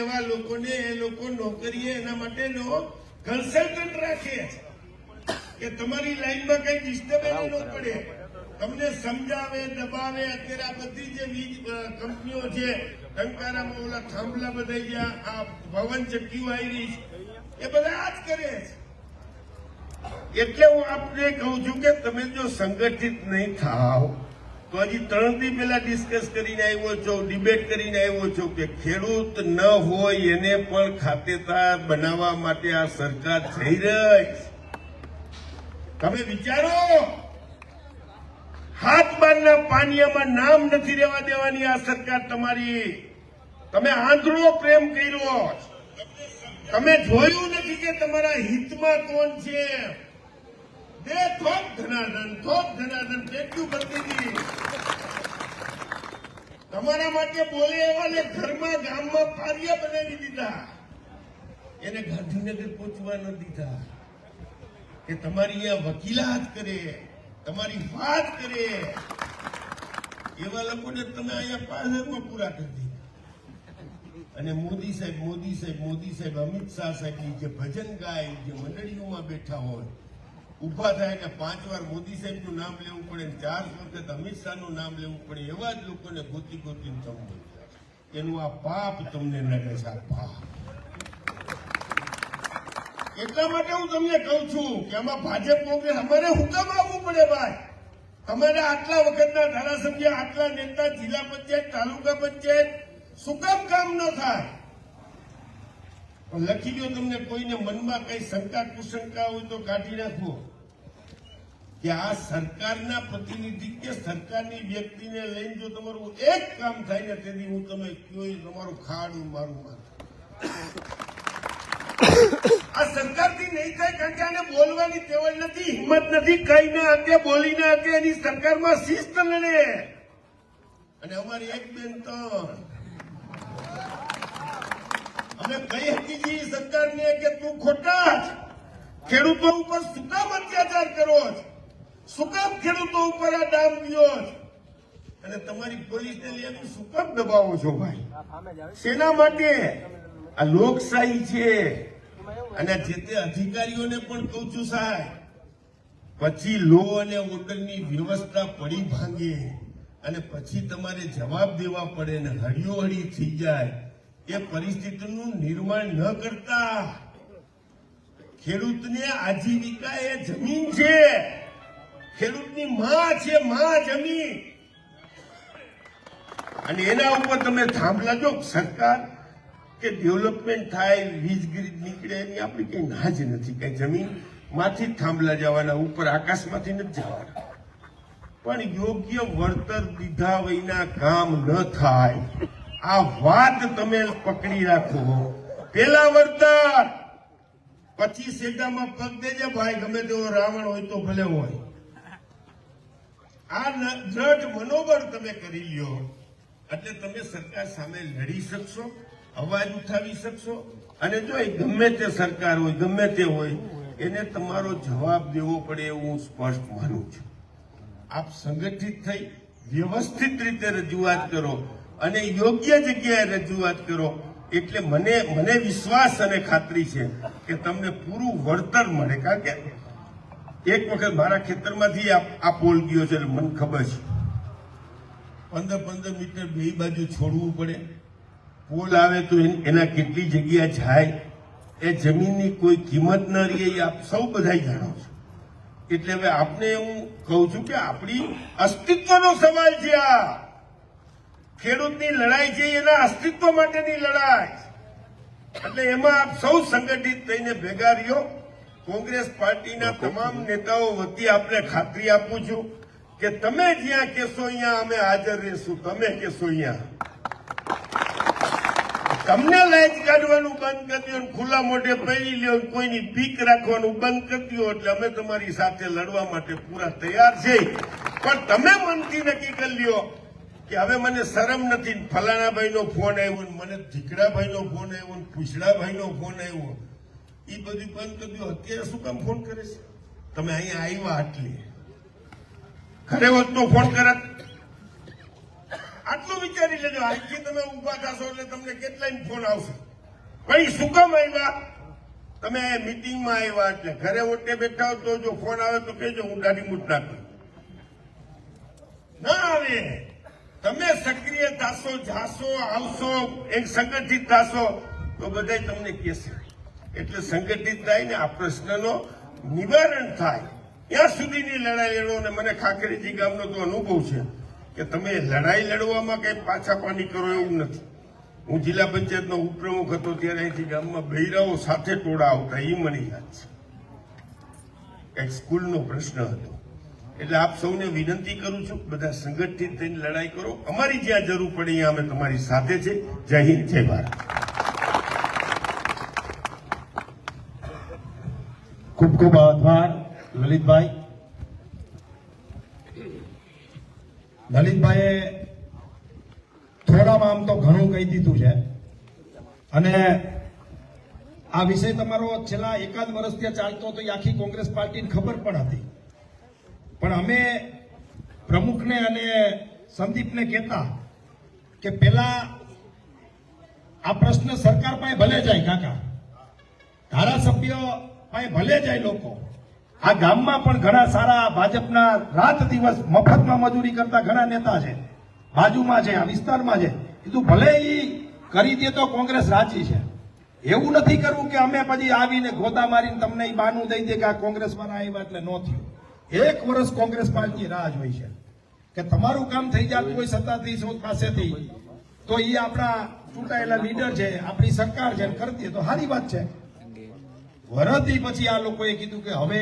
એવા લોકોને એ લોકો નોકરીએ એના માટેનો કન્સલ્ટન્ટ રાખે કે તમારી લાઈનમાં કઈ ડિસ્ટર્બન્સ ન પડે, તમને સમજાવે, દબાવે. અત્યારે આ બધી જે વીજ કંપનીઓ છે, ટંકારામાં ઓલા થાંભલા બધા જ્યાં આ પવન ચક્કીઓ આવી એ બધા આ જ કરે છે. એટલે હું આપને કહું છું કે તમે જો સંગઠિત નહીં થાવ તો હજી 3 દી પહેલા ડિસ્કસ કરીને આવ્યો છો, ડિબેટ કરીને આવ્યો છો કે ખેડૂત ન હોય એને પણ ખાતેદાર બનાવવા માટે આ સરકાર થઈ રહી. તમે વિચારો, હાથ બારના પાનિયામાં નામ નથી રહેવા દેવાની આ સરકાર તમારી. તમે આંધળો પ્રેમ કર્યો, તમે જોયું નથી કે તમારા હિતમાં કોણ છે. બે થોક ધનાધન કેટલું કરતી હતી. તમારા માટે બોલે એવાને ઘરમાં ગામમાં ફારિયા બનાવી દીધા, એને ગાંધીનગર પહોંચવા ન દીધા કે તમારી અહીંયા વકીલાત કરે, તમારી વાત કરે. એવા લોકોને તમે અહીંયા પાછળમાં પૂરા કરી દીધા. અને મોદી સાહેબ અમિત શાહ સાહેબની જે ભજન ગાય, જે મંડળીઓમાં બેઠા હોય, ઉભા થાય ને 5 વાર મોદી સાહેબનું નામ લેવું પડે, 4 વખત અમિત શાહનું નામ લેવું પડે, એવા જ લોકોને ગોતીને તમે એનું આ પાપ તમને નડે છે. આ પાપ એટલા માટે હું તમને કહું છું કે આમાં ભાજપ કોંગ્રેસ અમારે હું કામ આવવું પડે ભાઈ. તમારે આટલા વખતના ધારાસભ્ય, આટલા નેતા, જિલ્લા પંચાયત, તાલુકા પંચાયત શું કામ ન થાય? લખી દો. તમને કોઈને મનમાં કઈ શંકા કુશંકા હોય તો કાઢી નાખો કે આ સરકારના પ્રતિનિધિ કે સરકારની વ્યક્તિને લઈને જો તમારું એક કામ થાય ને તેથી હું તમે કયો તમારું ખાડું મારું માથું. આ સરકારથી નહીં થાય કારણ કે આને બોલવાની ટેવ નથી, હિંમત નથી. કઈ ના અંગે બોલીને અંગે એની સરકારમાં શિસ્ત લડે. અને અમારી એક બેન તો અમે કઈ હતી સરકારને કે તું ખોટા ખેડૂતો ઉપર શું કામ અત્યાચાર કરો છો, શું કામ ખેડૂતો ઉપર આ ડામ દો છો, અને તમારી પોલીસને લઈને શું કામ દબાવો છો ભાઈ? શેના માટે? આ લોકશાહી છે. અને જે તે અધિકારીઓને પણ કહું છું સાહેબ, પછી લો અને ઓર્ડરની વ્યવસ્થા પડી ભાંગે અને પછી તમારે જવાબ દેવા પડે ને હળીઓહળી થઈ જાય, એ પરિસ્થિતિનું નિર્માણ ન કરતા. ખેડૂતને આજીવિકા એ જમીન છે, ખેડૂતની માં છે, માં જમીન. અને એના ઉપર તમે થાંભલા જો સરકાર કે ડેવલપમેન્ટ થાય, વીજ ગ્રીડ નીકળે, એની આપણી કઈ ના જ નથી. કઈ જમીન માંથી જ થાંભલા જવાના, ઉપર આકાશમાંથી નથી જવાના. પણ યોગ્ય વળતર દીધા વિના કામ ન થાય. આ વાત તમે પકડી રાખો. પેલા વળતર, પછી સેડામાં પગ દેજે ભાઈ, ગમે તેવો રાવણ હોય તો ભલે હોય. આ દ્રઢ મનોબળ તમે કરી લ્યો એટલે તમે સરકાર સામે લડી શકશો, અવાજ ઉઠાવી શકશો. અને જો એ ગમે તે સરકાર હોય, ગમે તે હોય, એને તમારો જવાબ દેવો પડે એવું હું સ્પષ્ટ માનું છું. આપ સંગઠિત થઈ વ્યવસ્થિત રીતે રજૂઆત કરો અને યોગ્ય જગ્યાએ રજૂઆત કરો. એટલે મને વિશ્વાસ અને ખાતરી છે કે તમને પૂરું વળતર મળે. કારણ કે એક વખત મારા ખેતરમાંથી આ પોલ ગયો છે, મને ખબર છે 15 મીટર બે બાજુ છોડવું પડે. પોલ આવે તો એના કેટલી જગ્યા જાય, એ જમીનની કોઈ કિંમત ન રહે, એ આપ સૌ બધા જાણો છો. એટલે હવે આપને હું કહું છું કે આપણી અસ્તિત્વનો સવાલ છે. આ ખેડૂતની લડાઈ છે, એના અસ્તિત્વ માટેની લડાઈ. એટલે એમાં આપ સૌ સંગઠિત થઈને ભેગા રહ્યો. કોંગ્રેસ પાર્ટીના તમામ નેતાઓ વતી આપને ખાતરી આપું છું કે તમે જ્યાં કહેશો અહીંયા અમે હાજર રહેશું. તમે કહેશો અહીંયા, તમને લાઈટ કાઢવાનું બંધ કરી દો, ખુલ્લા મોઢે પડી લ્યો, કોઈની બીક રાખવાનું બંધ કરી દો, એટલે અમે તમારી સાથે લડવા માટે પૂરા તૈયાર છે. પણ તમે મનથી નક્કી કરી લ્યો કે હવે મને શરમ નથી, ફલાણા ભાઈનો ફોન આવ્યો, મને ધીકડાભાઈનો ફોન આવ્યો, પૂછડાભાઈનો ફોન આવ્યો, એ બધું બંધ કરી દો. અત્યારે શું કામ ફોન કરે છે? તમે અહીંયા આવ્યા આટલી, ઘરે હોત તો ફોન કરત. આટલું વિચારી લેજો. આજથી તમે ઉભા થશો એટલે તમને કેટલાય ફોન આવશે. પણ શું કામ આવ્યા? તમે મીટિંગમાં આવ્યા એટલે ઘરે ઓટે બેઠા હો તો જો ફોન આવે તો કહેજો, હું દાઢી મૂઠ નાખું. ના આવે. તમે સક્રિય થશો, જાશો, આવશો, એક સંગઠિત થશો તો બધા તમને કહેશે. એટલે સંગઠિત થાય ને આ પ્રશ્નનો નિવારણ થાય ત્યાં સુધીની લડાઈ લડો. ને મને ખાખરીજી ગામનો તો અનુભવ છે કે તમે લડાઈ લડવામાં કઈ પાછા પાની કરો એવું નથી. હું જિલ્લા પંચાયતનો ઉપપ્રમુખ હતો ત્યારે અહીંથી ગામમાં બૈરાઓ સાથે ટોળા આવતા, એ મને યાદ છે. એક સ્કૂલનો પ્રશ્ન હતો. એટલે આપ સૌને વિનંતી કરું છું, બધા સંગઠિત થઈને લડાઈ કરો. અમારી જ્યાં જરૂર પડે અહીંયા અમે તમારી સાથે છે. જય હિન્દ, જય ભારત. ખૂબ ખૂબ આભાર લલિતભાઈ. લલિતભાઈએ થોડામાં આમ તો ઘણું કહી દીધું છે અને આ વિષય તમારો છેલ્લા એકાદ વર્ષથી ચાલતો હતો. એ આખી કોંગ્રેસ પાર્ટીને ખબર પણ હતી. પણ અમે પ્રમુખને અને સંદીપને કહેતા કે પેલા આ પ્રશ્ન સરકાર પાસે ભલે જાય, કાકા ધારાસભ્ય પાસે ભલે જાય, લોકો આ ગામમાં પણ ઘણા સારા ભાજપના રાત દિવસ મફતમાં મજૂરી કરતા ઘણા નેતા છે, બાજુમાં છે, આ વિસ્તારમાં છે. કીધું ભલે એ કરી દે તો કોંગ્રેસ રાજી છે. એવું નથી કરવું કે અમે પછી આવીને ગોતા મારીને તમને એ બાનું દઈ દે કે આ કોંગ્રેસ વાળા આવ્યા એટલે ન થયું. એક વર્ષ કોંગ્રેસ પાર્ટી રાહ જોઈ છે કે તમારું કામ થઈ જતું હોય સત્તાધીશો પાસેથી તો એ આપણા ચૂંટાયેલા લીડર છે, આપણી સરકાર છે, કરી દે તો સારી વાત છે. વરદી પછી આ લોકોએ કીધું કે હવે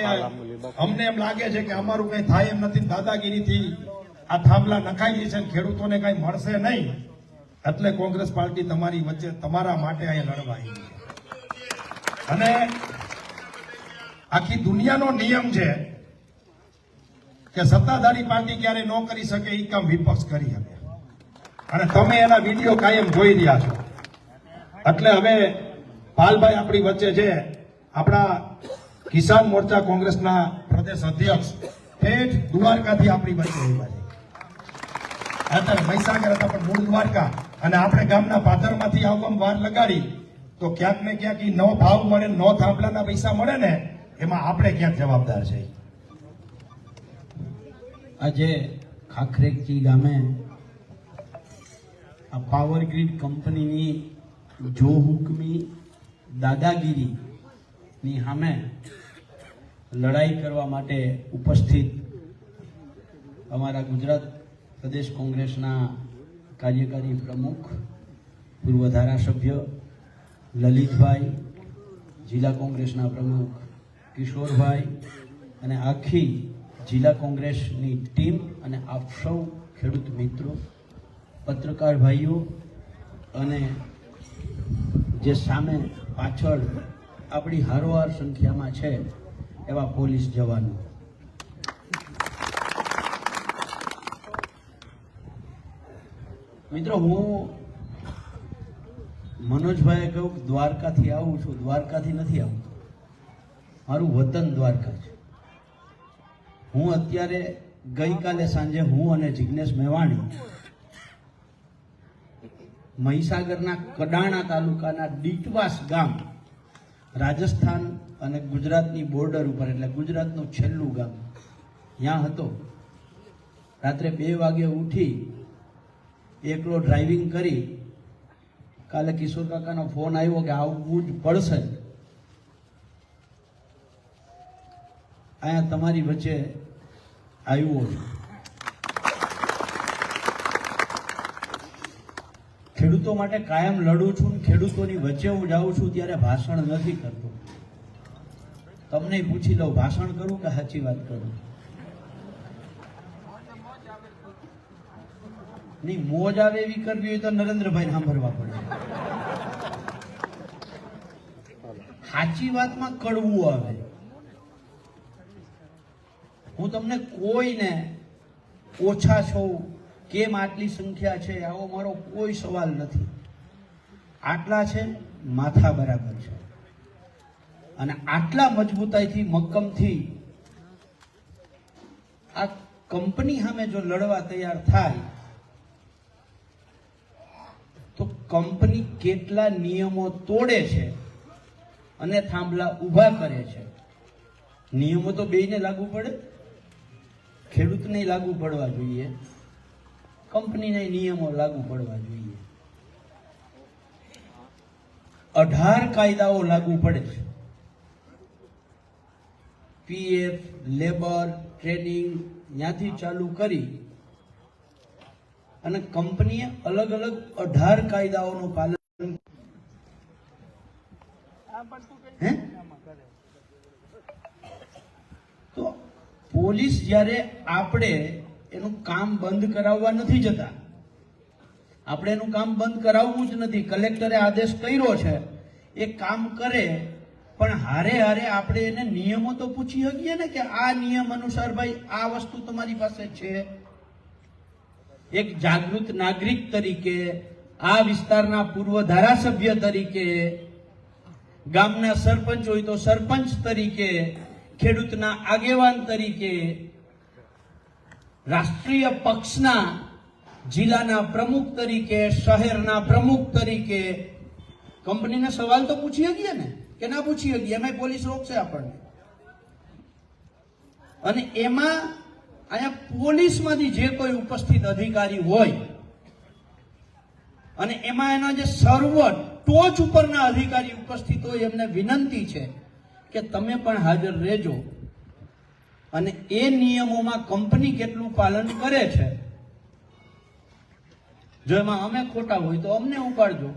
અમને એમ લાગે છે કે અમારું કઈ થાય એમ નથી, દાદાગીરીથી આ થાંભલા નખાઈ છે, ખેડૂતોને કઈ મળશે નહીં. એટલે કોંગ્રેસ પાર્ટી તમારી વચ્ચે તમારા માટે અહીંયા લડવા આવી છે. અને આખી દુનિયાનો નિયમ છે કે સત્તાધારી પાર્ટી ક્યારે ન કરી શકે એ કામ વિપક્ષ કરી શકે. અને તમે એના વિડીયો કાયમ જોઈ રહ્યા છો. એટલે હવે પાલભાઈ આપણી વચ્ચે છે, આપણા કિસાન મોરચા કોંગ્રેસના પ્રદેશ અધ્યક્ષ ઠેઠ દ્વારકાથી આપણી વચ્ચે આવ્યા છે. અત્યારે મહીસાગર હતા પણ મૂળ દ્વારકા. અને આપણે ગામના પાદરમાંથી આવવામાં વાર લગાડી તો ક્યાંક ને ક્યાંક ઈ નો ભાવ મળે, નો થાંભલાના પૈસા મળે ને, એમાં આપણે ક્યાંક જવાબદાર છે. આજે ખાખરેકજી ગામે આ પાવર ગ્રીડ કંપનીની જો હુકમી દાદાગીરીની સામે લડાઈ કરવા માટે ઉપસ્થિત અમારા ગુજરાત પ્રદેશ કોંગ્રેસના કાર્યકારી પ્રમુખ, પૂર્વ ધારાસભ્ય લલિતભાઈ, જિલ્લા કોંગ્રેસના પ્રમુખ કિશોરભાઈ અને આખી જિલ્લા કોંગ્રેસની ટીમ અને આપ સૌ ખેડૂત મિત્રો, પત્રકાર ભાઈઓ અને જે સામે પાછળ આપણી હારોહાર સંખ્યામાં છે એવા પોલીસ જવાનો, મિત્રો હું મનોજભાઈએ કહ્યું કે દ્વારકાથી આવું છું. દ્વારકાથી નથી આવતો, મારું વતન દ્વારકા છે. હું અત્યારે ગઈકાલે સાંજે હું અને જિગ્નેશ મેવાણી મહીસાગરના કડાણા તાલુકાના ડીટવાસ ગામ, રાજસ્થાન અને ગુજરાતની બોર્ડર ઉપર, એટલે ગુજરાતનું છેલ્લું ગામ, ત્યાં હતો. રાત્રે 2 વાગે ઉઠી એકલો ડ્રાઇવિંગ કરી. કાલે કિશોર કાકાનો ફોન આવ્યો કે આવવું જ પડશે. અહીંયા તમારી વચ્ચે આવ્યો છું. ખેડૂતો માટે કાયમ લડું છું. ખેડૂતોની વચ્ચે હું જાઉં છું ત્યારે ભાષણ નથી કરતો. તમને પૂછી લઉં, ભાષણ કરું કે સાચી વાત કરું? નહીં, મોજ આવે એવી કરવી હોય તો નરેન્દ્રભાઈ સાંભળવા પડે. સાચી વાતમાં કડવું આવે. હું તમને કોઈને ઓછા છો, કેમ આટલી સંખ્યા છે, આવો મારો કોઈ સવાલ નથી. આટલા છે, માથા બરાબર છે. અને આટલા મજબૂતાઈથી, મક્કમથી આ કંપની સામે જો લડવા તૈયાર થાય કંપની કેટલા નિયમો તોડે છે અને થાંભલા ઊભા કરે છે. નિયમો તો બેયને લાગુ પડે, ખેડૂતને લાગુ પડવા જોઈએ, કંપનીને નિયમો લાગુ પડવા જોઈએ. 18 કાયદાઓ લાગુ પડે છે. પીએફ, લેબર, ટ્રેનિંગ ત્યાંથી ચાલુ કરી અને કંપનીએ અલગ અલગ 18 કાયદાઓનું પાલન. હે? તો પોલીસ જ્યારે આપણે એનું કામ બંધ કરાવવા નથી જતા, આપણે એનું કામ બંધ કરાવવું જ નથી. કલેક્ટરે આદેશ કર્યો છે એ કામ કરે, પણ હારે હારે આપણે એને નિયમો તો પૂછી શકીએ ને કે આ નિયમ અનુસાર ભાઈ આ વસ્તુ તમારી પાસે છે. એક જાગૃત નાગરિક તરીકે, આ વિસ્તારના પૂર્વ ધારાસભ્ય તરીકે, ગામના સરપંચ હોય તો સરપંચ તરીકે, ખેડૂતના આગેવાન તરીકે, રાષ્ટ્રીય પક્ષના જિલ્લાના પ્રમુખ તરીકે, શહેરના પ્રમુખ તરીકે કંપનીને સવાલ તો પૂછી શકીએ ને કે ના પૂછી શકીએ? એમાં પોલીસ રોકશે આપણને. અને એમાં અહીંયા પોલીસમાંથી જે કોઈ ઉપસ્થિત અધિકારી હોય અને એમાં એના જે સર્વ ટોચ ઉપરના અધિકારી ઉપસ્થિત હોય, એમને વિનંતી છે કે તમે પણ હાજર રહેજો અને એ નિયમોમાં કંપની કેટલું પાલન કરે છે. જો એમાં અમે ખોટા હોય તો અમને ઉપાડજો,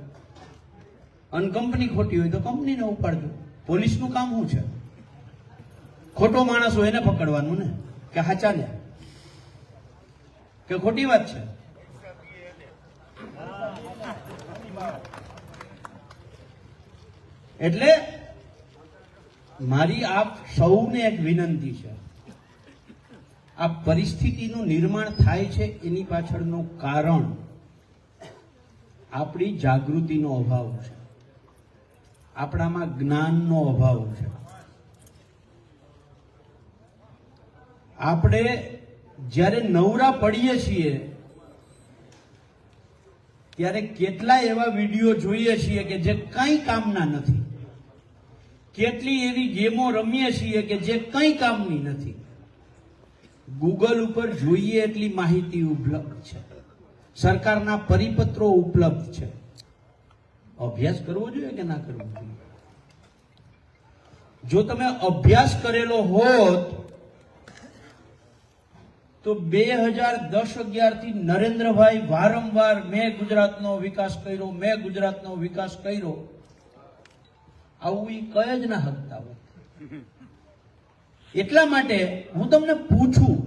અને કંપની ખોટી હોય તો કંપનીને ઉપાડજો. પોલીસનું કામ શું છે? ખોટો માણસ હોય એને પકડવાનું ને, કે હાચા ને, કે ખોટી વાત છે? એટલે મારી આપ સૌને એક વિનંતી છે, આ પરિસ્થિતિનું નિર્માણ થાય છે એની પાછળનું કારણ આપણી જાગૃતિનો અભાવ છે, આપણામાં જ્ઞાનનો અભાવ છે. આપણે જ્યારે નવરા પડીએ છીએ ત્યારે કેટલા એવા વિડીયો જોઈએ છીએ કે જે કંઈ કામના નથી, કેટલી એવી ગેમો રમીએ છીએ કે જે કંઈ કામની નથી. ગૂગલ ઉપર જોઈએ એટલી માહિતી ઉપલબ્ધ છે, સરકારના પરિપત્રો ઉપલબ્ધ છે. અભ્યાસ કરવો જોઈએ કે ના કરવો જોઈએ? જો તમે અભ્યાસ કરેલો હોત તો 2010-11 થી નરેન્દ્રભાઈ વારંવાર મેં ગુજરાતનો વિકાસ કર્યો, મેં ગુજરાતનો વિકાસ કર્યો, આવું ઈ કહી જ ના શકતા હોય. એટલા માટે હું તમને પૂછું,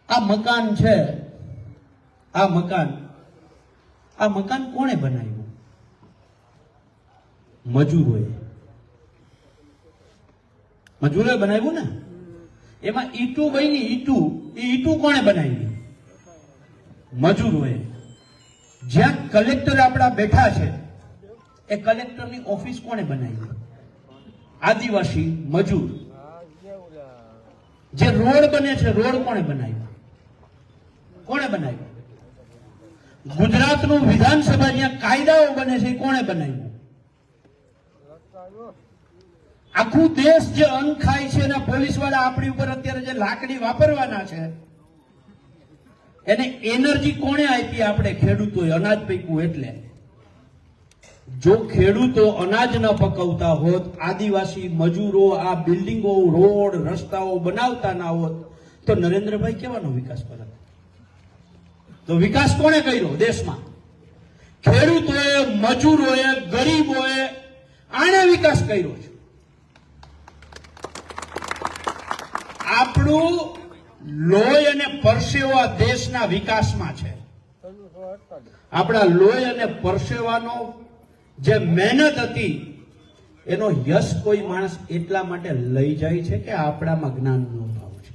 આ મકાન છે, આ મકાન કોણે બનાવ્યું? મજૂરોએ બનાવ્યું ને. એમાં ઈટું બની, ઈટું કોણે બનાવી? મજૂરોએ. જ્યાં કલેક્ટર આપણા બેઠા છે એ કલેક્ટરની ઓફિસ કોણે બનાવી? આદિવાસી મજૂર. જે રોડ બને છે, રોડ કોણે બનાવ્યો? કોણે બનાવ્યો? ગુજરાતનું વિધાનસભા જ્યાં કાયદાઓ બને છે એ કોણે બનાવ્યું? આખું દેશ જે અન્ન ખાય છે એના પોલીસ વાળા આપણી ઉપર અત્યારે જે લાકડી વાપરવાના છે એને એનર્જી કોણે આપી? આપણે ખેડૂતોએ અનાજ પૈકું. એટલે જો ખેડૂતો અનાજ ન પકવતા હોત, આદિવાસી મજૂરો આ બિલ્ડિંગો, રોડ, રસ્તાઓ બનાવતા ના હોત તો નરેન્દ્રભાઈ કેવાનો વિકાસ કરત? તો વિકાસ કોણે કર્યો દેશમાં? ખેડૂતોએ, મજૂરોએ, ગરીબોએ, આણે વિકાસ કર્યો છે. આપણું લોહી અને પરસેવો આ દેશના વિકાસમાં છે. આપણા લોહી અને પરસેવાનો જે મહેનત હતી એનો યશ કોઈ માણસ એટલા માટે લઈ જાય છે કે આપણામાં જ્ઞાનનો અભાવ છે.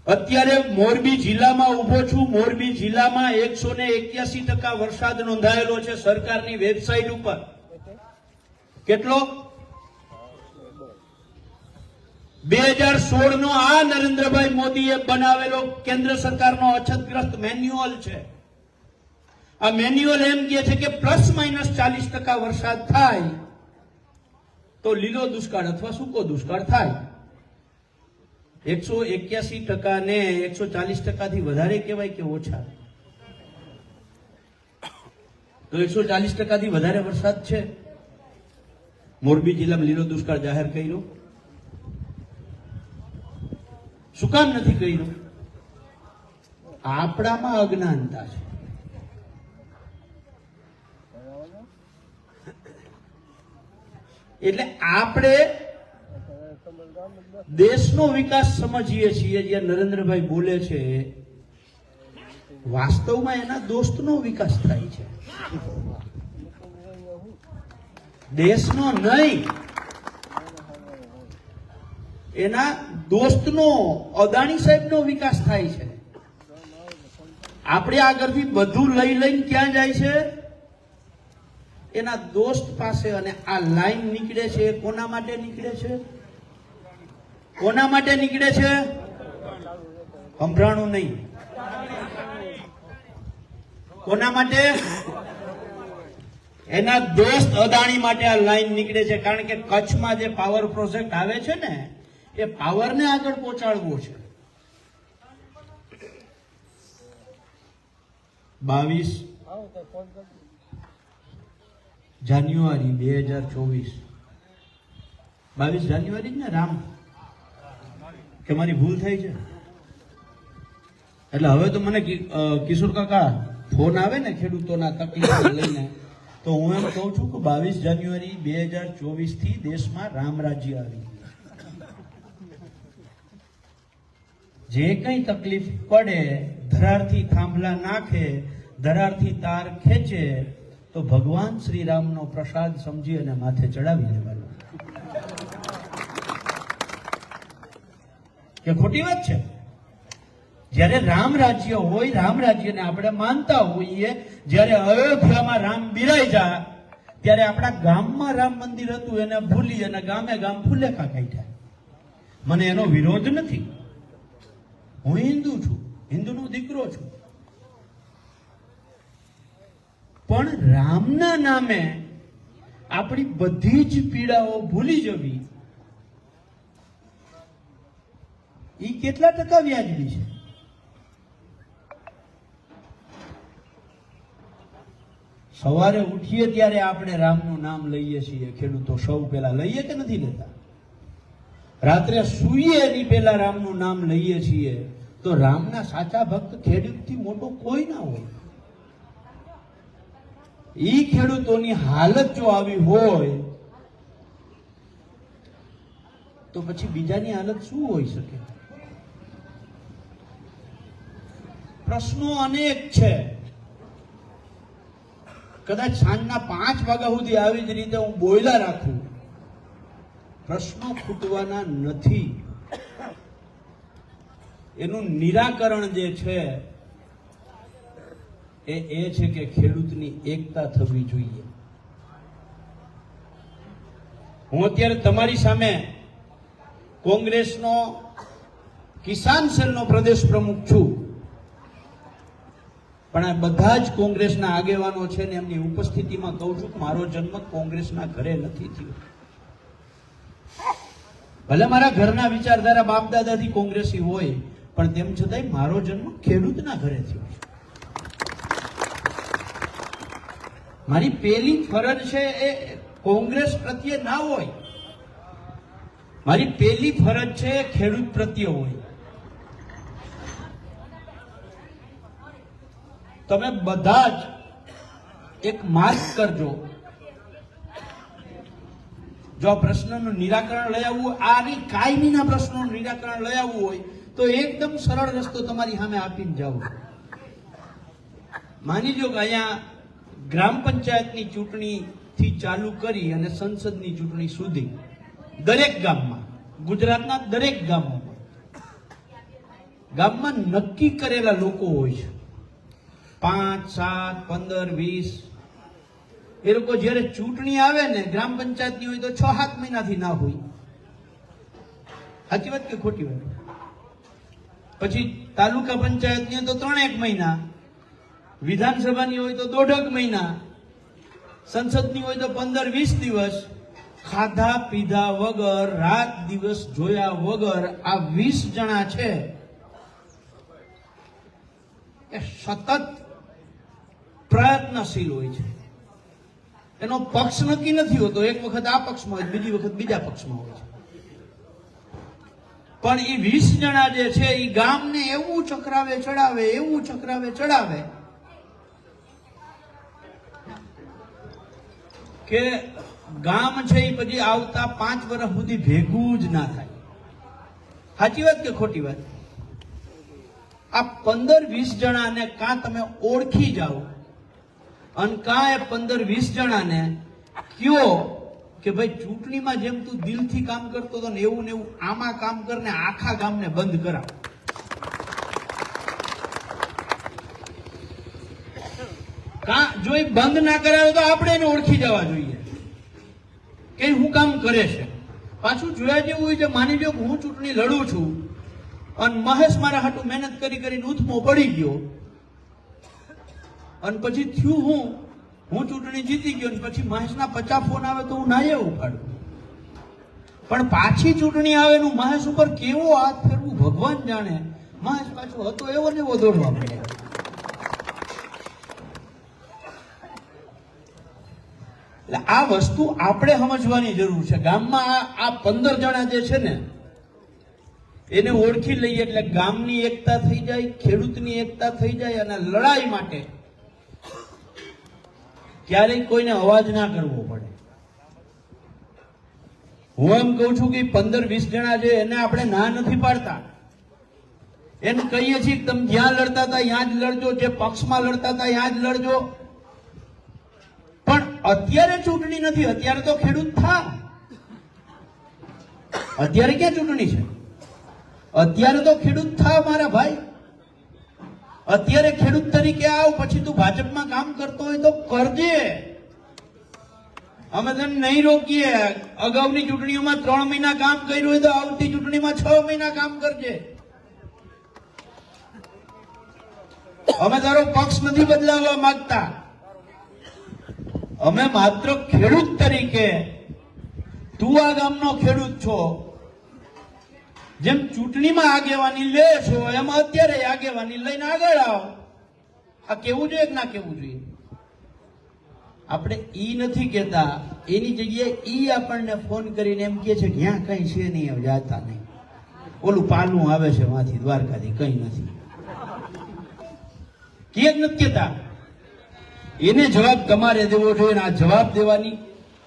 અત્યારે મોરબી જિલ્લામાં ઉભો છું. મોરબી જિલ્લામાં 181% વરસાદ નોંધાયેલો છે સરકારની વેબસાઇટ ઉપર. કેટલો? 2016 નો આ નરેન્દ્રભાઈ મોદીએ બનાવેલો કેન્દ્ર સરકારનો અછતગ્રસ્ત મેન્યુઅલ છે. આ મેન્યુઅલ એમ કહે છે કે ±40% વરસાદ થાય તો લીલો દુષ્કાળ અથવા સૂકો દુષ્કાળ થાય. 181% ને 140% થી વધારે કહેવાય કે ઓછા? તો 140% થી વધારે વરસાદ છે. મોરબી જિલ્લામાં લીલો દુષ્કાળ જાહેર કર્યો. શું કામ નથી કર્યું? આપણામાં અજ્ઞાનતા છે. એટલે આપણે દેશનો વિકાસ સમજીએ છીએ. જ્યાં નરેન્દ્રભાઈ બોલે છે વાસ્તવમાં એના દોસ્તનો વિકાસ થાય છે, દેશનો નહીં. એના દોસ્તનો, અદાણી સાહેબનો વિકાસ થાય છે. આપણે આગળથી બધું લઈ લઈને ક્યાં જાય છે? એના દોસ્ત પાસે. અને આ લાઈન નીકળે છે એ કોના માટે નીકળે છે? કોના માટે નીકળે છે? સંભળાણું નહીં. કોના માટે? એના દોસ્ત અદાણી માટે આ લાઈન નીકળે છે. કારણ કે કચ્છમાં જે પાવર પ્રોજેક્ટ આવે છે ને, એ પાવરને આગળ પહોંચાડવો છે. 22 જાન્યુઆરી 2024, 22 જાન્યુઆરી જ ને રામ? કે મારી ભૂલ થઈ છે? એટલે હવે તો મને કિશોર કાકા ફોન આવે ને ખેડૂતોના તકલીફ લઈને, તો હું એમ કહું છું કે 22 જાન્યુઆરી 2024 થી દેશમાં રામ રાજ્ય આવી. જે કઈ તકલીફ પડે, ધરારથી થાંભલા નાખે, ધરારથી તાર ખેંચે, તો ભગવાન શ્રી રામનો પ્રસાદ સમજી અને માથે ચડાવી લેવાનો. કે ખોટી વાત છે? જ્યારે રામ રાજ્ય હોય, રામ રાજ્યને આપણે માનતા હોઈએ, જ્યારે અયોધ્યામાં રામ બિરાજ્યા, ત્યારે આપણા ગામમાં રામ મંદિર હતું એને ભૂલી અને ગામે ગામ ફુલેખા કાઢ્યા. મને એનો વિરોધ નથી. હું હિન્દુ છું, હિન્દુનો દીકરો છું. પણ રામના નામે આપણી બધી જ પીડાઓ ભૂલી જવી, એ કેટલા ટકા વ્યાજબી છે? સવારે ઉઠીએ ત્યારે આપણે રામનું નામ લઈએ છીએ. ખેડૂતો સૌ પહેલા લઈએ કે નથી લેતા? રાત્રે સૂઈએ એની પહેલા રામનું નામ લઈએ છીએ. તો રામના સાચા ભક્ત ખેડૂતથી મોટો કોઈ ના હોય. ઈ ખેડૂતોની હાલત જો આવી હોય તો પછી બીજાની હાલત શું હોઈ શકે? પ્રશ્નો અનેક છે. કદાચ સાંજના 5 વાગ્યા સુધી આવી જ રીતે હું બોયલા રાખું, પ્રશ્નો ખૂટવાના નથી. એનું નિરાકરણ જે છે એ છે કે ખેડૂતની એકતા થવી જોઈએ. હું અત્યારે તમારી સામે કોંગ્રેસનો કિસાન સેલનો પ્રદેશ પ્રમુખ છું, પણ આ બધા જ કોંગ્રેસના આગેવાનો છે ને એમની ઉપસ્થિતિમાં કહું છું કે મારો જન્મ કોંગ્રેસના ઘરે નથી થયો. ભલે મારા ઘરના વિચારધારા બાપ દાદાથી કોંગ્રેસી હોય, પણ તેમ છતાંય મારો જન્મ ખેડૂતના ઘરે થયો છે. મારી પહેલી ફરજ છે એ કોંગ્રેસ પ્રત્યે ના હોય, મારી પહેલી ફરજ છે ખેડૂત પ્રત્યે હોય. તમે બધા જ એક માર્ક કરજો. જો આ પ્રશ્નનું નિરાકરણ લઈ આવવું, આની કાયમીના પ્રશ્નોનું નિરાકરણ લઈ આવવું હોય તો એકદમ સરળ રસ્તો તમારી સામે આપીને જાઓ. માની જો કે અહીંયા ગ્રામ પંચાયતની ચૂંટણીથી ચાલુ કરી અને સંસદની ચૂંટણી સુધી દરેક ગામમાં, ગુજરાતના દરેક ગામમાં નક્કી કરેલા લોકો હોય છે. 5, 7, 15, 20. એ લોકો જયારે ચૂંટણી આવે ને ગ્રામ પંચાયતની હોય તો 6-7 મહિનાથી ના હોય. સાચી વાત કે ખોટી વાત? પછી તાલુકા પંચાયતની તો 3 મહિના, વિધાનસભાની હોય તો 1.5 મહિના, સંસદની હોય તો 15-20 દિવસ, ખાધા પીધા વગર, રાત દિવસ જોયા વગર આ 20 જણા છે એ સતત પ્રયત્નશીલ હોય છે. એનો પક્ષ નક્કી નથી હોતો. એક વખત આ પક્ષમાં હોય, બીજી વખત બીજા પક્ષમાં હોય છે. પણ એ 20 જણા જે છે એ ગામને એવું ચક્રાવે ચડાવે, એવું ચક્રાવે ચડાવે કે ગામ છે એ પછી આવતા 5 વર્ષ સુધી ભેગું જ ના થાય. સાચી વાત કે ખોટી વાત? આ 15-20 જણાને કાં તમે ઓળખી જાઓ અને કાં એ 15-20 જણાને કયો કે ભાઈ ચૂંટણીમાં જેમ તું દિલથી કામ કરતો હતો ને એવું ને એવું આમાં કામ કરને આખા ગામને બંધ કરાવ. જો એ બંધ ના કરાવે તો આપણે એને ઓળખી જવા જોઈએ કે હું કામ કરે છે. પાછું જોયા જેવું હોય છે. માની લો હું ચૂંટણી લડું છું અને મહેશ મારા હાટું મહેનત કરી કરીને ઉથમો પડી ગયો અને પછી થયું હું ચૂંટણી જીતી ગયો ને પછી મહેશના 50 ફોન આવે તો હું નાયે ઉપાડું. પણ પાછી ચૂંટણી આવે નું મહેશ ઉપર કેવો હાથ ફેરવું ભગવાન જાણે. મહેશ પાછો હતો એવો ને એવો દોડવા મળે. એટલે આ વસ્તુ આપણે સમજવાની જરૂર છે. ગામમાં આ 15 જણા જે છે ને એને ઓળખી લઈએ એટલે ગામની એકતા થઈ જાય, ખેડૂતની એકતા થઈ જાય અને લડાઈ માટે ક્યારેય કોઈને અવાજ ના કરવો પડે. હું એમ કહું છું કે 15-20 જણા છે એને આપણે ના નથી પાડતા. એને કહીએ છીએ કે તમે જ્યાં લડતા હતા ત્યાં જ લડજો, જે પક્ષમાં લડતા હતા ત્યાં જ લડજો. પણ અત્યારે ચૂંટણી નથી. અત્યારે તો ખેડૂત થા. અત્યારે ક્યાં ચૂંટણી છે? અત્યારે તો ખેડૂત થા મારા ભાઈ. અત્યારે ખેડૂત તરીકે આવ, પછી તું ભાજપમાં કામ કરતો હોય તો કરજે. અમે તને નહીં રોકીએ. અગાઉની ચૂંટણીઓમાં 3 મહિના કામ કર્યું હોય તો આવતી ચૂંટણીમાં 6 મહિના કામ કરજે. અમે તારો પક્ષ નથી બદલાવવા માંગતા. અમે માત્ર ખેડૂત તરીકે, તું આ ગામનો ખેડૂત છો, જેમ ચૂંટણીમાં આગેવાની લે છો એમ અત્યારે આગેવાની લઈને આગળ આવો. આ કેવું જોઈએ કે ના કેવું જોઈએ? આપણે ઈ નથી કહેતા. એની જગ્યાએ ઈ આપણને ફોન કરીને એમ કહે છે કે ત્યાં કઈ છે નહીં, હવે જાતા નહીં. ઓલું પાલું આવે છે માંથી દ્વારકાથી, કઈ નથી. કે નથી કહેતા. એને જવાબ તમારે દેવો જોઈએ. આ જવાબ દેવાની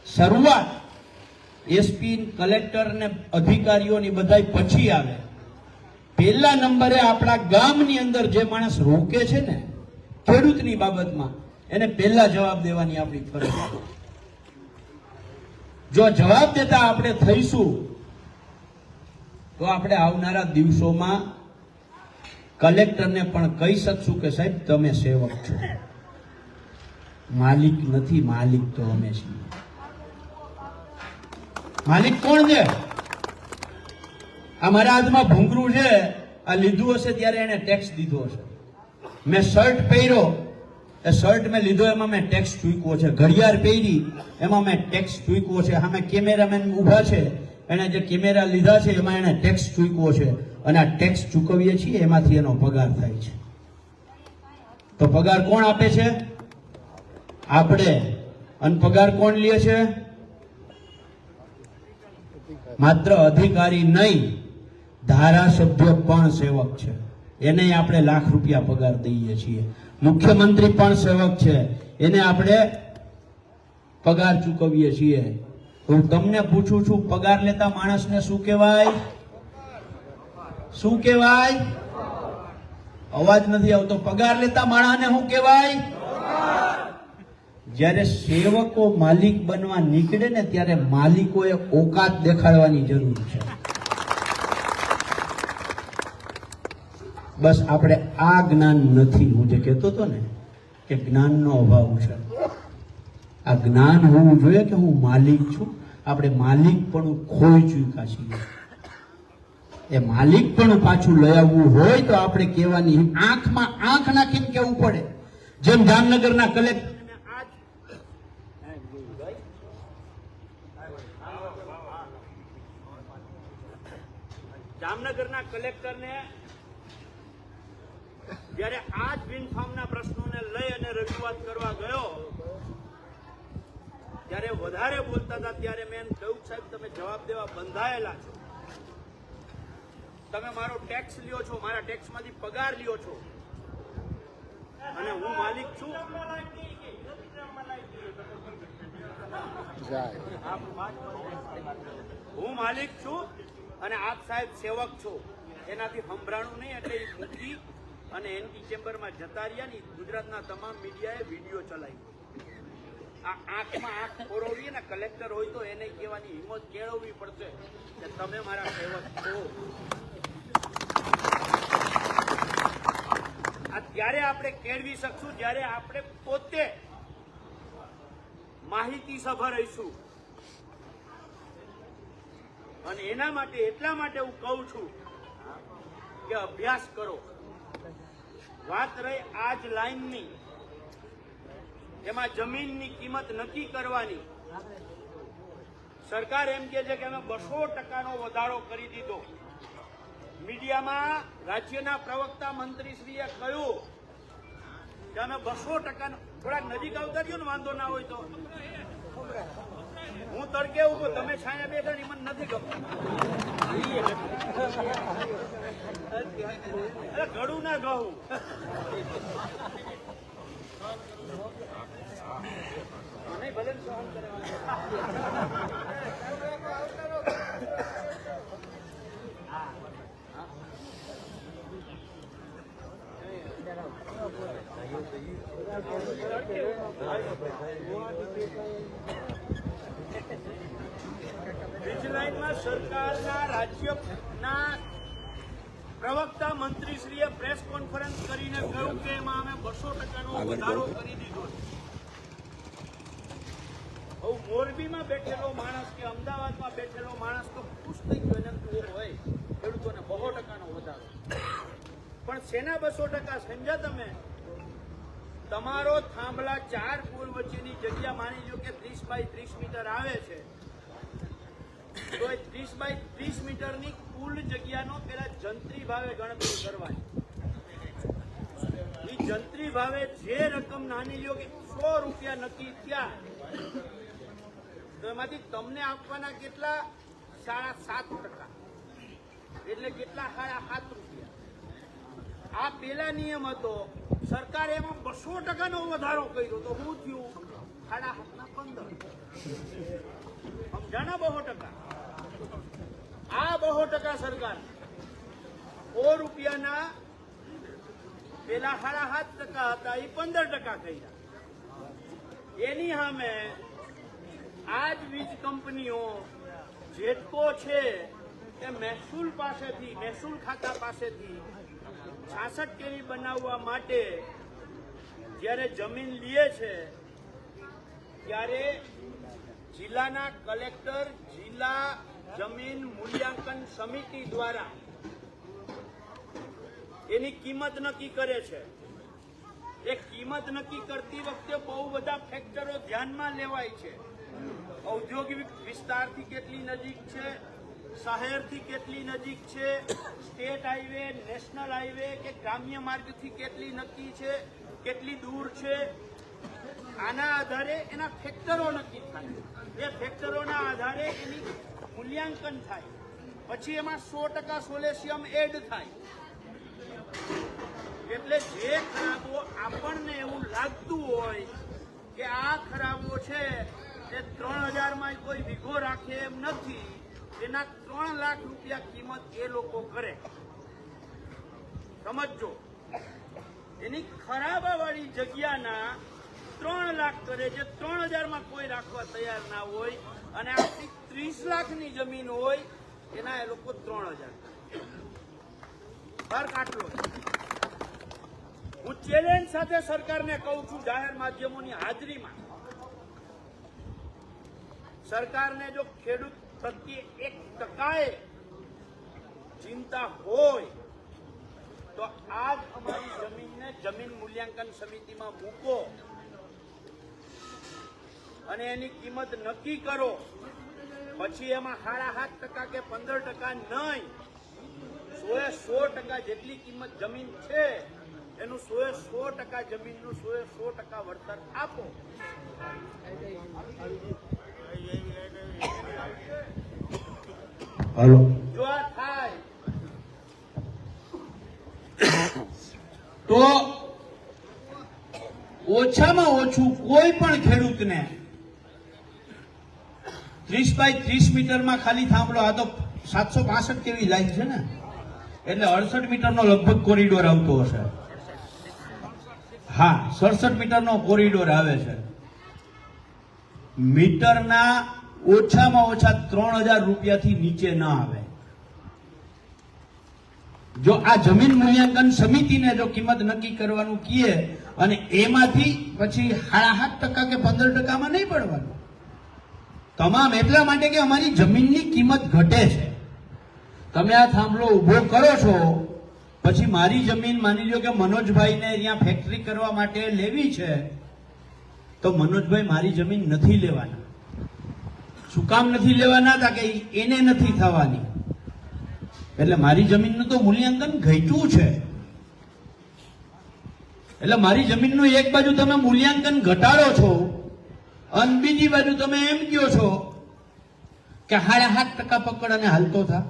શરૂઆત એસપી, કલેક્ટર ને અધિકારીઓની બધા પછી આવે. પહેલા નંબરે આપણા ગામની અંદર જે માણસ રોકે છે ને ખેડૂતની બાબતમાં, એને પહેલા જવાબ દેવાની આપણી ફરજ છે. જો જવાબ દેતા આપણે થઈશું તો આપણે આવનારા દિવસોમાં કલેક્ટરને પણ કહી શકશું કે સાહેબ તમે સેવક છો, માલિક નથી. માલિક તો અમે છીએ. માલિક કોણ છે? આ મારા હાથમાં ભૂંગરું છે, આ લીધું હશે ત્યારે એને ટેક્સ દીધો હશે. મેં શર્ટ પહેર્યો, એ શર્ટ મેં લીધો એમાં મેં ટેક્સ ચૂક્યો છે. ઘડિયાળ પહેરી એમાં મેં ટેક્સ ચૂક્યો છે. સામે કેમેરામેન ઊભા છે, એને જે કેમેરા લીધા છે એમાં એને ટેક્સ ચૂક્યો છે. અને આ ટેક્સ ચૂકવીએ છીએ એમાંથી એનો પગાર થાય છે. તો પગાર કોણ આપે છે? આપણે. અને પગાર કોણ લે છે? માત્ર અધિકારી નહીં, ધારાસભ્ય પણ સેવક છે. એને આપણે લાખ રૂપિયા પગાર દઈએ છીએ. મુખ્યમંત્રી પણ સેવક છે, એને આપણે પગાર ચૂકવીએ છીએ. હું તમને પૂછું છું, પગાર લેતા માણસને શું કહેવાય? શું કહેવાય? અવાજ નથી આવતો. પગાર લેતા માણસને શું કહેવાય? જ્યારે સેવકો માલિક બનવા નીકળે ને ત્યારે માલિકોએ ઓકાત દેખાડવાની જરૂર છે. બસ આપણે આ જ્ઞાન નથી. હું જે કહેતો હતો ને કે જ્ઞાનનો અભાવ છે. આ જ્ઞાન હોવું જોઈએ કે હું માલિક છું. આપણે માલિક પણ ખોઈ ચૂક્યા છીએ. એ માલિક પણ પાછું લઈ આવવું હોય તો આપણે કહેવાની આંખમાં આંખ નાખીને કહેવું પડે. જેમ જામનગરના કલેક્ટર જામનગરના કલેક્ટરને જ્યારે આ જ વિન્ડ ફાર્મના પ્રશ્નોને લઈ અને રજૂઆત કરવા ગયો ત્યારે વધારે બોલતા હતા ત્યારે મેં એમ કહ્યું, સાહેબ તમે જવાબ દેવા બંધાયેલા છો, તમે મારો ટેક્સ લ્યો છો, મારા ટેક્સમાંથી પગાર લ્યો છો અને હું માલિક છું. હું માલિક છું અને આપ સાહેબ સેવક છો, એનાથી સંભળાણું નહીં એટલે એ મૂકી અને એન્ટી ચેમ્બરમાં જતા રહ્યા ને ગુજરાતના તમામ મીડિયાએ વિડીયો ચલાવી. આ આંખમાં આંખ ખોરવવી ને કલેક્ટર હોય તો એને કહેવાની હિંમત કેળવવી પડશે કે તમે મારા સેવક છો. આ ત્યારે આપણે કેળવી શકશું જ્યારે આપણે પોતે માહિતી સભર રહીશું. અને એના માટે એટલા માટે હું કહું છું કે અભ્યાસ કરો. વાત રહી આ જ લાઈનની, એમાં જમીનની કિંમત નક્કી કરવાની. સરકાર એમ કહે છે કે અમે 200% વધારો કરી દીધો. મીડિયામાં રાજ્યના પ્રવક્તા મંત્રીશ્રીએ કહ્યું કે અમે 200%, થોડાક નજીક આવતા રહ્યો ને વાંધો ના હોય તો. હું તડકે ઉભો, તમે છાયા બેઠા ને મને નથી ગમતું. ઘડું ના કહું. મને ભલે સહન કરે. વીજલાઇનમાં સરકારના રાજ્યના પ્રવક્તા મંત્રીશ્રીએ પ્રેસ કોન્ફરન્સ કરીને કહ્યું કે એમાં અમે 200%નો વધારો કરી દીધો છે. હવે મોરબીમાં બેઠેલો માણસ કે અમદાવાદમાં બેઠેલો માણસ તો ખુશ થઈ ગયો ને હોય ખેડૂતોને 200%નો વધારો. પણ શેના 200%? સમજ્યા તમે? તમારો થાંભલા 4 પુલ વચ્ચેની જગ્યા માની લો કે 30 બાય 30 મીટર આવે છે, તો એ 30 બાય 30 મીટરની કુલ જગ્યાનો પેલા જંત્રી ભાવે ગણતરી કરવાની. એ જંત્રી ભાવે જે રકમ નાની લો કે 100 રૂપિયા નક્કી થયા, તો એમાંથી તમને આપવાના કેટલા? 7.5%. એટલે કેટલા? 7.5 રૂપિયા. આ પેલા નિયમ હતો. સરકારે એમાં 200%નો વધારો કર્યો તો શું થયું? 7.5 સમજાણા? 200%. આ 200% સરકાર 100 રૂપિયાના પેલા 7.5% હતા એ 15% કર્યા. એની સામે આ જ વીજ કંપનીઓ જેટકો છે એ મહેસૂલ ખાતા પાસેથી 66 કેરી બનાવવા માટે જ્યારે જમીન લે છે ત્યારે જિલ્લાના કલેક્ટર જિલ્લા જમીન મૂલ્યાંકન સમિતિ દ્વારા એની કિંમત નક્કી કરે છે. એ કિંમત નક્કી કરતી વખતે બહુ બધા ફેક્ટરો ધ્યાનમાં લેવાય છે. ઔદ્યોગિક વિસ્તારથી કેટલી નજીક છે, શહેરથી કેટલી નજીક છે, સ્ટેટ હાઈવે, નેશનલ હાઈવે કે ગ્રામ્ય માર્ગથી કેટલી નક્કી છે, કેટલી દૂર છે. આના આધારે એના ફેક્ટરો નક્કી થાય. એ ફેક્ટરોના આધારે એની મૂલ્યાંકન થાય. પછી એમાં 100% સોલેશિયમ એડ થાય. એટલે જે ખરાબો આપણને એવું લાગતું હોય કે આ ખરાબો છે એ 3000માં કોઈ વીઘો રાખે એમ નથી, એના 3 લાખ રૂપિયા કિંમત એ લોકો કરે. સમજો, એની ખરાબાવાળી જગ્યાના 3 લાખ કરે, જે 3000માં કોઈ રાખવા તૈયાર ના હોય, અને આપણી 30 લાખની જમીન હોય એના એ લોકો 3000. ફરક આટલો. હું ચેલેન્જ સાથે સરકારને કહું છું, જાહેર માધ્યમોની હાજરીમાં, સરકારને જો ખેડૂત પ્રત્યે 1% ચિંતા હોય તો આજ અમારી જમીનને જમીન મૂલ્યાંકન સમિતિમાં મૂકો અને એની કિંમત નક્કી કરો. પછી એમાં 7.5% કે 15% નહીં, 100% જેટલી કિંમત જમીન છે એનું 100% જમીનનું 100% વળતર આપો. હાલો, જો આ થાય તો ઓછામાં ઓછું કોઈ પણ ખેડૂતને 30 બાય 30 મીટરમાં ખાલી થાંભલો, આ તો 765 કેવી લાઈન છે ને, એટલે 68 મીટરનો લગભગ કોરિડોર આવતો હશે. હા, 67 મીટરનો કોરિડોર આવે છે. મીટરના ઓછામાં ઓછા 3000 રૂપિયાથી નીચે ન આવે. જો આ જમીન મૂલ્યાંકન સમિતિને જો કિંમત નક્કી કરવાનું કીએ અને એમાંથી પછી 7.5% કે 15%માં નહીં પડવાનું. તમામ એટલા માટે કે અમારી જમીનની કિંમત ઘટે છે. તમે આ થાંભલો ઉભો કરો છો, પછી મારી જમીન માની લો કે મનોજભાઈને અહીંયા ફેક્ટરી કરવા માટે લેવી છે, તો મનોજભાઈ મારી જમીન નથી લેવાના. શું કામ નથી લેવાના? તા કે એને નથી થવાની. એટલે મારી જમીનનું તો મૂલ્યાંકન ઘટ્યું છે. એટલે મારી જમીનનું એક બાજુ તમે મૂલ્યાંકન ઘટાડો છો અને બીજી બાજુ તમે એમ કહો છો કે 7.5% પકડ અને હાલતો થા,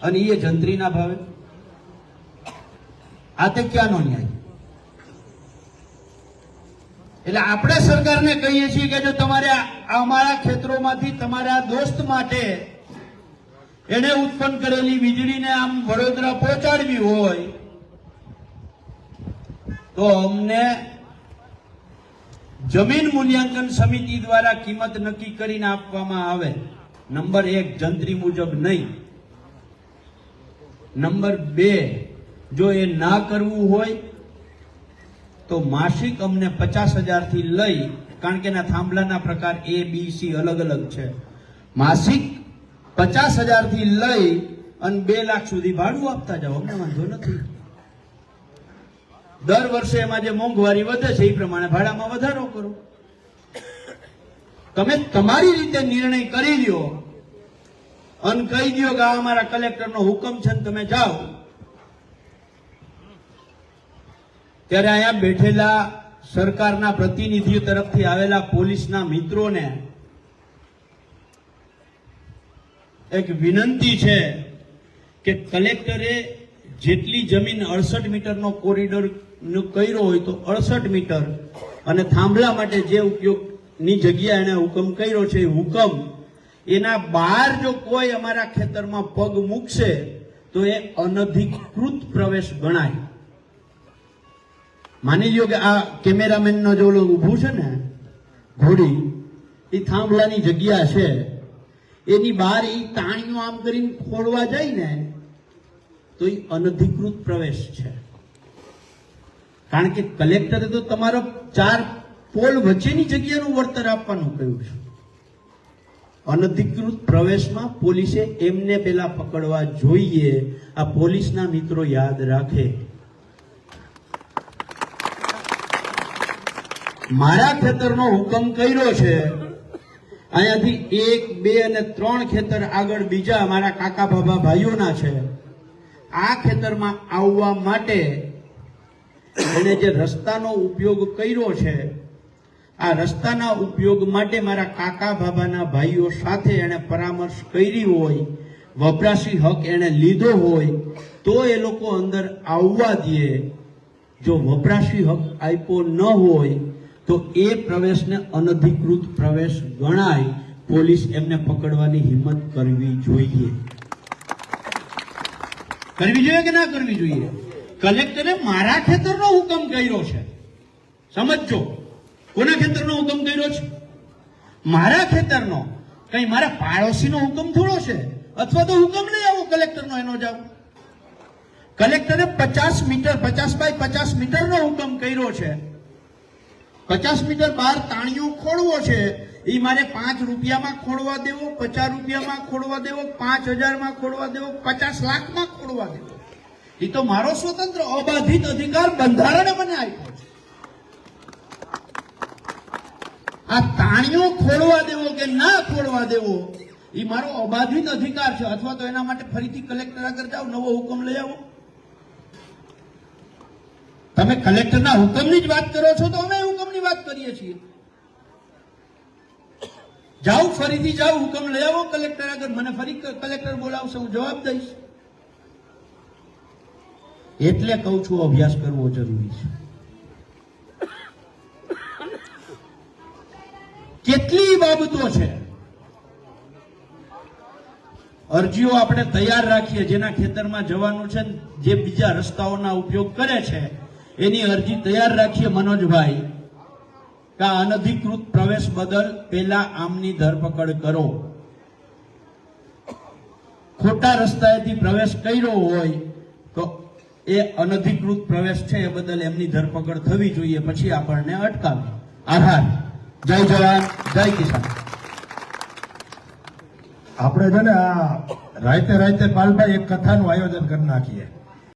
અને એ જંત્રીના ભાવે. આ તે ક્યાંનો ન્યાય? એટલે આપણે સરકારને કહીએ છીએ કે જો તમારે અમારા ખેતરોમાંથી તમારા દોસ્ત માટે એને ઉત્પન્ન કરેલી વીજળીને આમ વડોદરા પહોંચાડવી હોય તો અમને જમીન મૂલ્યાંકન સમિતિ દ્વારા કિંમત નક્કી કરીને આપવામાં આવે. નંબર 1, જંત્રી મુજબ નહીં. નંબર 2, જો એ ના કરવું હોય તો માસિક અમને 50,000 થી લઈ, કારણ કે એના થાંભલાના પ્રકાર A, B, C અલગ અલગ છે, માસિક 50,000 થી લઈ અને 2 લાખ સુધી ભાડું આપતા જાઓ. અમને વાંધો નથી. દર વર્ષે એમાં જે મોંઘવારી વધે છે એ પ્રમાણે ભાડામાં વધારો કરો. તમે તમારી રીતે નિર્ણય કરી લ્યો અને કહી દો કે આ અમારા કલેક્ટરનો હુકમ છે ને તમે જાઓ. ત્યારે અહીંયા બેઠેલા સરકારના પ્રતિનિધિઓ તરફથી આવેલા પોલીસના મિત્રોને એક વિનંતી છે કે કલેક્ટરે જેટલી જમીન 68 મીટરનો કોરિડોર કર્યો હોય તો 68 મીટર અને થાંભલા માટે જે ઉપયોગની જગ્યા એને હુકમ કર્યો છે એ હુકમ એના બહાર જો કોઈ અમારા ખેતરમાં પગ મૂકશે તો એ અનધિકૃત પ્રવેશ ગણાય. માની લ્યો કે આ કેમેરામેનનો જો ઊભું છે ને ઘોડી, એ થાંભલાની જગ્યા છે, એની બહાર એ તાણીઓ આમ કરીને ખોડવા જાય ને તો એ અનધિકૃત પ્રવેશ છે. કારણ કે કલેક્ટરે તો તમારો 4 પોલ વચ્ચેની જગ્યાનું વળતર આપવાનું કહ્યું છે. અનધિકૃત પ્રવેશમાં પોલીસે એમને પેલા પકડવા જોઈએ. આ પોલીસના મિત્રો યાદ રાખે. મારા ખેતરનો હુકમ કર્યો છે, અહીંયાથી 1, 2 અને 3 ખેતર આગળ બીજા અમારા કાકા બાબા ભાઈઓના છે. આ ખેતરમાં આવવા માટે એને જે રસ્તાનો ઉપયોગ કર્યો છે, આ રસ્તાના ઉપયોગ માટે મારા કાકા બાબાના ભાઈઓ સાથે એને પરામર્શ કરી હોય, વપરાશી હક એને લીધો હોય તો એ લોકો અંદર આવવા દે. જો વપરાશી હક આપ્યો ન હોય તો એ પ્રવેશને અનધિકૃત પ્રવેશ ગણાય. પોલીસ એમને પકડવાની હિંમત કરવી જોઈએ. કરવી જોઈએ કે ના કરવી જોઈએ? કલેક્ટરે મારા ખેતરનો હુકમ કર્યો છે, સમજો. કોના ખેતરનો હુકમ કર્યો છે? મારા ખેતરનો. કઈ મારા પાડોશીનો હુકમ થોડો છે. અથવા તો હુકમ લઈ આવો કલેક્ટરનો, એનો જાવ. કલેક્ટરે 50 મીટર 50 બાય 50 મીટરનો હુકમ કર્યો છે. 50 મીટર બહાર તાણિયો ખોળવો છે, એ મારે 5 રૂપિયામાં ખોળવા દેવો, 50 રૂપિયામાં ખોળવા દેવો, 5000માં ખોળવા દેવો, 50 લાખમાં ખોળવા દેવો, એ તો મારો સ્વતંત્ર અબાધિત અધિકાર બંધારણે મને આપ્યો છે. આ તાણિયો ખોળવા દેવો કે ના ખોળવા દેવો એ મારો અબાધિત અધિકાર છે. અથવા તો એના માટે ફરીથી કલેક્ટર આગળ જાઓ, નવો હુકમ લઈ આવો. તમે કલેક્ટરના હુકમની જ વાત કરો છો તો અમે હુકમની વાત કરીએ છીએ. જાઓ, ફરીથી જાઓ, હુકમ લઈ આવો કલેક્ટર આગળ. મને ફરી કલેક્ટર બોલાવશે, હું જવાબ દઈશ. એટલે કહું છું અભ્યાસ કરવો જરૂરી છે. કેટલી બાબતો છે, અરજીઓ આપણે તૈયાર રાખીએ. જેના ખેતરમાં જવાનું છે, જે બીજા રસ્તાઓના ઉપયોગ કરે છે, એની અરજી તૈયાર રાખીએ મનોજભાઈ, કે અનધિકૃત પ્રવેશ બદલ પેલા આમની ધરપકડ કરો. ખોટા રસ્તાએથી પ્રવેશ કર્યો હોય તો એ અનધિકૃત પ્રવેશ છે એ બદલ એમની ધરપકડ થવી જોઈએ, પછી આપણને અટકાવે. આભાર. જય જવાન, જય કિસાન. આપણે છે ને આ રાતે પાલભાઈ એક કથાનું આયોજન કરી નાખીએ.